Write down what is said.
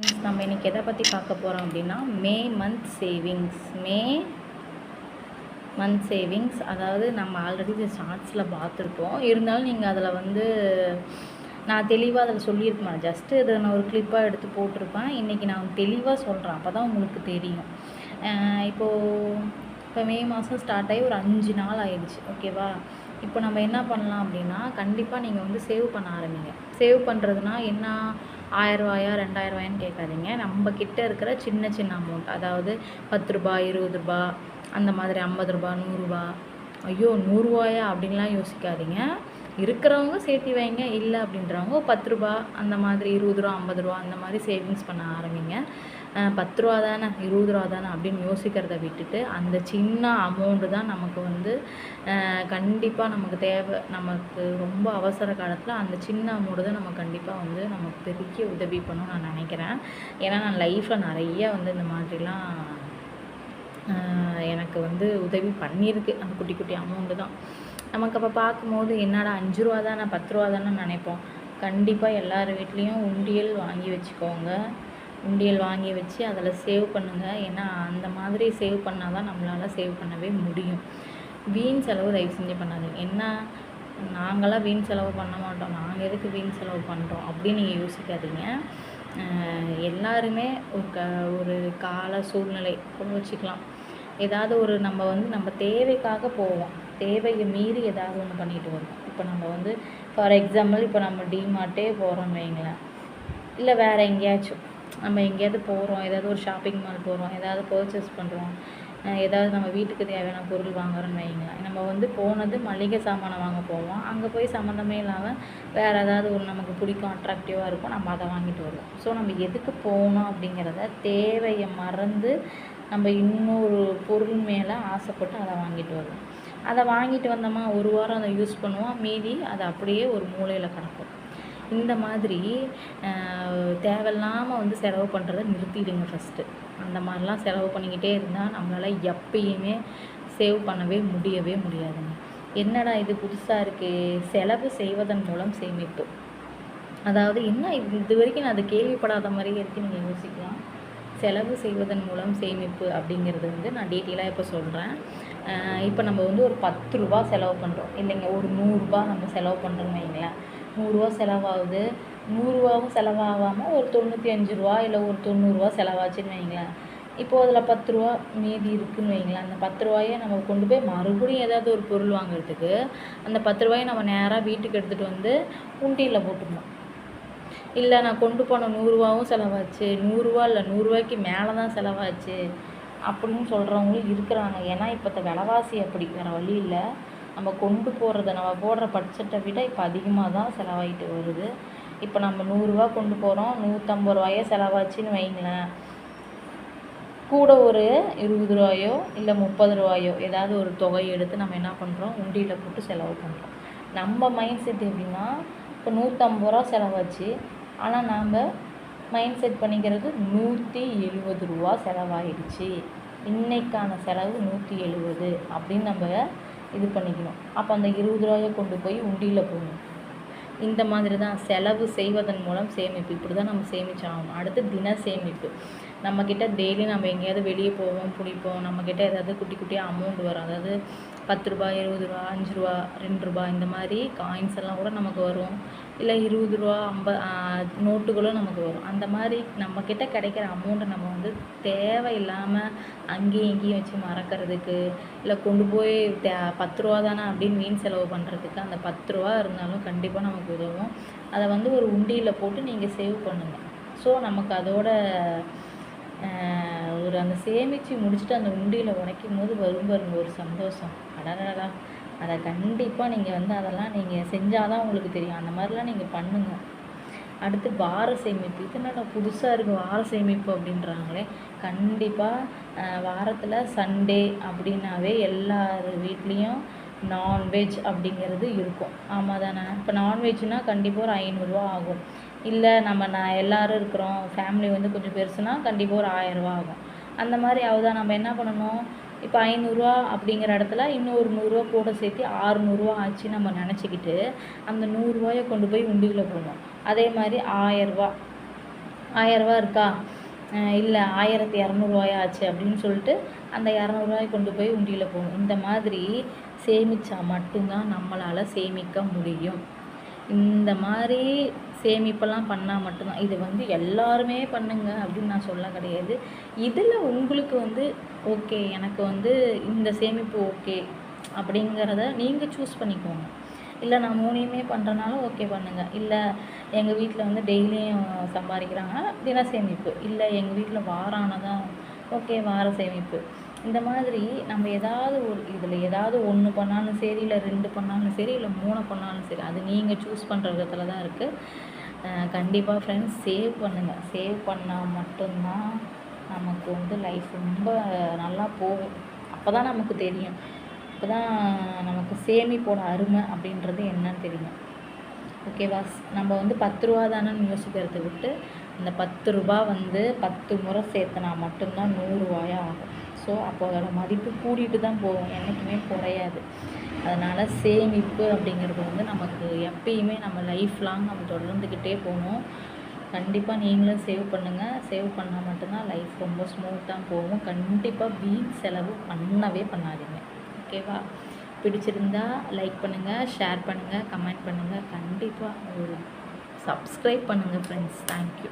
Friends, நம்ம இன்றைக்கி எதை பற்றி பார்க்க போகிறோம் அப்படின்னா மே மந்த் சேவிங்ஸ். அதாவது நம்ம ஆல்ரெடி இந்த ஷார்ட்ஸில் பார்த்துருப்போம். இருந்தாலும் நீங்கள் அதில் வந்து நான் தெளிவாக அதில் சொல்லியிருப்பேன். ஜஸ்ட்டு இதை நான் ஒரு கிளிப்பாக எடுத்து போட்டிருப்பேன். இன்றைக்கி நான் தெளிவாக சொல்கிறேன், அப்போ தான் உங்களுக்கு தெரியும். இப்போ மே மாதம் ஸ்டார்ட் ஆகி ஒரு 5 நாள் ஆயிடுச்சு, ஓகேவா? இப்போ நம்ம என்ன பண்ணலாம் அப்படின்னா, கண்டிப்பாக நீங்கள் வந்து சேவ் பண்ண ஆரம்பிங்க. சேவ் பண்ணுறதுனா என்ன, 1000 ரூபாயா 2000 ரூபாயான்னு கேட்காதீங்க. நம்ம கிட்ட இருக்கிற சின்ன சின்ன அமௌண்ட், அதாவது 10 ரூபா 20 ரூபா அந்த மாதிரி, 50 ரூபா 100 ரூபா. ஐயோ 100 ரூபாயா அப்படின்லாம் யோசிக்காதீங்க. இருக்கிறவங்க சேர்த்தி வைங்க, இல்லை அப்படின்றவங்க 10 ரூபா அந்த மாதிரி, 20 ரூபா 50 ரூபா அந்த மாதிரி சேவிங்ஸ் பண்ண ஆரம்பிங்க. 10 ரூபா தானே 20 ரூபா தானே அப்படின்னு யோசிக்கிறத விட்டுட்டு, அந்த சின்ன அமௌண்ட்டு தான் நமக்கு வந்து கண்டிப்பாக நமக்கு தேவை. நமக்கு ரொம்ப அவசர காலத்தில் அந்த சின்ன அமௌண்ட்டு தான் நம்ம கண்டிப்பாக வந்து நமக்கு பெரிய உதவி பண்ணணும்னு நான் நினைக்கிறேன். ஏன்னா நான் லைஃப்பில் நிறைய வந்து இந்த மாதிரிலாம் எனக்கு வந்து உதவி பண்ணியிருக்கு. அந்த குட்டி குட்டி அமௌண்ட்டு தான் நமக்கு அப்போ பார்க்கும்போது என்னடா 5 ரூபா தானே 10 ரூபா தானே நினைப்போம். கண்டிப்பாக எல்லார் வீட்லேயும் உண்டியல் வாங்கி வச்சுக்கோங்க. உண்டியல் வாங்கி வச்சு அதில் சேவ் பண்ணுங்கள். ஏன்னா அந்த மாதிரி சேவ் பண்ணால் தான் நம்மளால் சேவ் பண்ணவே முடியும். வீண் செலவு தயவு செஞ்சு பண்ணாதீங்க. என்ன, நாங்களாம் வீண் செலவு பண்ண மாட்டோம், நாங்கள் எதுக்கு வீண் செலவு பண்ணுறோம் அப்படின்னு நீங்கள் யோசிக்காதீங்க. எல்லாருமே ஒரு கால சூழ்நிலை கூட வச்சுக்கலாம். ஏதாவது ஒரு நம்ம வந்து நம்ம தேவைக்காக போவோம், தேவையை மீறி ஏதாவது ஒன்று பண்ணிட்டு வருவோம். இப்போ நம்ம வந்து ஃபார் எக்ஸாம்பிள் இப்போ நம்ம டிமார்ட்டே போகிறோம்னு வைங்களேன், இல்லை வேறு எங்கேயாச்சும் நம்ம எங்கேயாவது போகிறோம், ஏதாவது ஒரு ஷாப்பிங் மால் போகிறோம், ஏதாவது பர்ச்சேஸ் பண்ணுறோம், ஏதாவது நம்ம வீட்டுக்கு தேவையான பொருள் வாங்குறோன்னு வைங்களேன். நம்ம வந்து போனது மளிகை சாமானை வாங்க போவோம். அங்கே போய் சம்மந்தமே இல்லாமல் வேறு ஏதாவது ஒரு நமக்கு பிடிக்கும், அட்ராக்டிவாக இருக்கும், நம்ம அதை வாங்கிட்டு வருவோம். ஸோ நம்ம எதுக்கு போகணும் அப்படிங்கிறத தேவையை மறந்து நம்ம இன்னொரு பொருள் மேலே ஆசைப்பட்டு அதை வாங்கிட்டு வருவோம். அதை வாங்கிட்டு வந்தோமா, ஒரு வாரம் அதை யூஸ் பண்ணுவோம், மீதி அதை அப்படியே ஒரு மூலையில் கிடக்கும். இந்த மாதிரி தேவையில்லாமல் வந்து செலவு பண்ணுறதை நிறுத்திடுங்க ஃபஸ்ட்டு. அந்த மாதிரிலாம் செலவு பண்ணிக்கிட்டே இருந்தால் நம்மளால் எப்பயுமே சேவ் பண்ணவே முடியாதுங்க. என்னடா இது புதுசாக இருக்குது, செலவு செய்வதன் மூலம் சேமிப்பு. அதாவது என்ன இது வரைக்கும் நான் அதை கேள்விப்படாத மாதிரியே இருக்குது. நீங்கள் யோசிக்கலாம். செலவு செய்வதன் மூலம் சேமிப்பு அப்படிங்கிறது வந்து நான் டீட்டெயிலாக இப்போ சொல்கிறேன். இப்போ நம்ம வந்து ஒரு 10 ரூபா செலவு பண்ணுறோம் இல்லைங்க, ஒரு 100 ரூபா நம்ம செலவு பண்ணுறோன்னு வைங்களேன். 100 ரூபா செலவாகுது, 100 ரூபாவும் செலவாகாமல் ஒரு 95 ரூபா இல்லை ஒரு 90 ரூபா செலவாச்சுன்னு வைங்களேன். இப்போது அதில் 10 ரூபா மீதி இருக்குதுன்னு வைங்களேன். அந்த 10 ரூபாயை நம்ம கொண்டு போய் மறுபடியும் ஏதாவது ஒரு பொருள் வாங்குறதுக்கு அந்த 10 ரூபாயை நம்ம நேராக வீட்டுக்கு எடுத்துகிட்டு வந்து உண்டியில் போட்டுக்கணும். இல்லை நான் கொண்டு போன 100 ரூபாவும் செலவாச்சு, 100 ரூபா இல்லை 100 ரூபாய்க்கு மேலே தான் செலவாச்சு அப்படின்னு சொல்கிறவங்களும் இருக்கிறாங்க. ஏன்னா இப்போத்த விலைவாசி அப்படி, வேறு வழி இல்லை. நம்ம கொண்டு போகிறத, நம்ம போடுற பட்ஜெட்டை விட இப்போ அதிகமாக தான் செலவாகிட்டு வருது. இப்போ நம்ம 100 ரூபா கொண்டு போகிறோம், 150 ரூபாயே செலவாச்சுன்னு வைங்களேன். கூட ஒரு 20 ரூபாயோ இல்லை 30 ரூபாயோ ஏதாவது ஒரு தொகையை எடுத்து நம்ம என்ன பண்ணுறோம், உண்டியில் போட்டு செலவு பண்ணுறோம். நம்ம மைண்ட் செட் எப்படின்னா, இப்போ 150 ரூபா செலவாச்சு, ஆனால் நாம் மைண்ட் செட் பண்ணிக்கிறது 170 ரூபா செலவாயிடுச்சு, இன்றைக்கான செலவு 170 அப்படின்னு நம்ம இது பண்ணிக்கணும். அப்போ அந்த 20 ரூபாயை கொண்டு போய் உண்டியில் போடணும். இந்த மாதிரி தான் செலவு செய்வதன் மூலம் சேமிப்பு. இப்படி தான் நம்ம சேமிச்சாகணும். அடுத்து தின சேமிப்பு. நம்மக்கிட்ட டெய்லி நம்ம எங்கேயாவது வெளியே போவோம், பிடிப்போம், நம்மக்கிட்ட ஏதாவது குட்டி குட்டியாக அமௌண்ட் வரும். அதாவது 10 ரூபா 20 ரூபா 5 ரூபா 2 ரூபா இந்த மாதிரி காயின்ஸ் எல்லாம் கூட நமக்கு வரும். இல்லை 20 ரூபா 50 நோட்டுகளும் நமக்கு வரும். அந்த மாதிரி நம்மக்கிட்ட கிடைக்கிற அமௌண்ட்டை நம்ம வந்து தேவையில்லாமல் அங்கேயும் இங்கேயும் வச்சு மறக்கிறதுக்கு, இல்லை கொண்டு போய் 10 ரூபா தானே அப்படின்னு வீண் செலவு பண்ணுறதுக்கு, அந்த 10 ரூபா இருந்தாலும் கண்டிப்பாக நமக்கு உதவும். அதை வந்து ஒரு உண்டியில் போட்டு நீங்கள் சேவ் பண்ணுங்கள். ஸோ நமக்கு அதோட ஒரு அந்த சேமித்து முடிச்சுட்டு அந்த உண்டியில் உடைக்கும் போது வரும் பாருங்க ஒரு சந்தோஷம், அடடா. அதை கண்டிப்பாக நீங்கள் வந்து அதெல்லாம் நீங்கள் செஞ்சால் தான் உங்களுக்கு தெரியும். அந்த மாதிரிலாம் நீங்கள் பண்ணுங்கள். அடுத்து வார சேமிப்பு. இது என்னடா புதுசாக இருக்குது வார சேமிப்பு அப்படின்றாங்களே. கண்டிப்பாக வாரத்தில் சண்டே அப்படின்னாவே எல்லார் வீட்லேயும் நான்வெஜ் அப்படிங்கிறது இருக்கும். ஆமாம் தானே? இப்போ நான்வெஜ்னால் கண்டிப்பாக ஒரு 500 ரூபா ஆகும். இல்லை நான் எல்லோரும் இருக்கிறோம், ஃபேமிலி வந்து கொஞ்சம் பெருசுனா கண்டிப்பாக ஒரு 1000 ரூபா ஆகும். அந்த மாதிரி ஆகுதா, நம்ம என்ன பண்ணணும், இப்போ 500 ரூபா அப்படிங்கிற இடத்துல இன்னும் ஒரு 100 ரூபா கூட சேர்த்து 600 ரூபா ஆச்சு நம்ம நினச்சிக்கிட்டு அந்த 100 ரூபாயை கொண்டு போய் உண்டியில் போடணும். அதே மாதிரி 1000 ரூபா ரூ. 1000 இருக்கா, இல்லை 1200 ஆச்சு அப்படின்னு சொல்லிட்டு அந்த 200 கொண்டு போய் உண்டியில் போகணும். இந்த மாதிரி சேமித்தா மட்டும்தான் நம்மளால் சேமிக்க முடியும். இந்த மாதிரி சேமிப்பெல்லாம் பண்ணால் மட்டும்தான். இது வந்து எல்லாருமே பண்ணுங்க அப்படின்னு நான் சொல்ல கிடையாது. இதில் உங்களுக்கு வந்து ஓகே, எனக்கு வந்து இந்த சேமிப்பு ஓகே அப்படிங்கிறத நீங்கள் சூஸ் பண்ணிக்கோங்க. இல்லை நான் 3யுமே பண்ணுறனால ஓகே பண்ணுங்கள். இல்லை எங்கள் வீட்டில் வந்து டெய்லியும் சம்பாதிக்கிறாங்கன்னா தின சேமிப்பு, இல்லை எங்கள் வீட்டில் வாரம் ஆனதான் ஓகே வார சேமிப்பு. இந்த மாதிரி நம்ம ஏதாவது ஒரு இதில் ஏதாவது 1 பண்ணாலும் சரி, இல்லை 2 பண்ணாலும் சரி, இல்லை 3 பண்ணாலும் சரி, அது நீங்கள் சூஸ் பண்ணுற விதத்தில் தான் இருக்குது. கண்டிப்பாக ஃப்ரெண்ட்ஸ் சேவ் பண்ணுங்கள். சேவ் பண்ணால் மட்டும்தான் நமக்கு வந்து லைஃப் ரொம்ப நல்லா போகும். அப்போ தான் நமக்கு தெரியும். அப்போ தான் நமக்கு சேமிப்போட அருமை அப்படின்றது என்னன்னு தெரியும். ஓகேவா? நம்ம வந்து 10 ரூபா தானேன்னு யோசிக்கிறத விட்டு அந்த 10 ரூபா வந்து 10 முறை சேர்த்தனா மட்டும்தான் 100 ரூபாயா ஆகும். ஸோ அப்போ அதோட மதிப்பு கூடிட்டு தான் போகும், என்றைக்குமே குறையாது. அதனால் சேமிப்பு அப்படிங்கிறது வந்து நமக்கு எப்பயுமே நம்ம லைஃப் லாங் நம்ம தொடர்ந்துக்கிட்டே போகணும். கண்டிப்பாக நீங்களும் சேவ் பண்ணுங்கள். சேவ் பண்ணால் மட்டும்தான் லைஃப் ரொம்ப ஸ்மூத்தாக போகும். கண்டிப்பாக வீண் செலவு பண்ணவே பண்ணாதீங்க. ஓகேவா? பிடிச்சிருந்தா லைக் பண்ணுங்கள், ஷேர் பண்ணுங்கள், கமெண்ட் பண்ணுங்கள். கண்டிப்பாக ஒரு சப்ஸ்கிரைப் பண்ணுங்கள் ஃப்ரெண்ட்ஸ். தேங்க்யூ.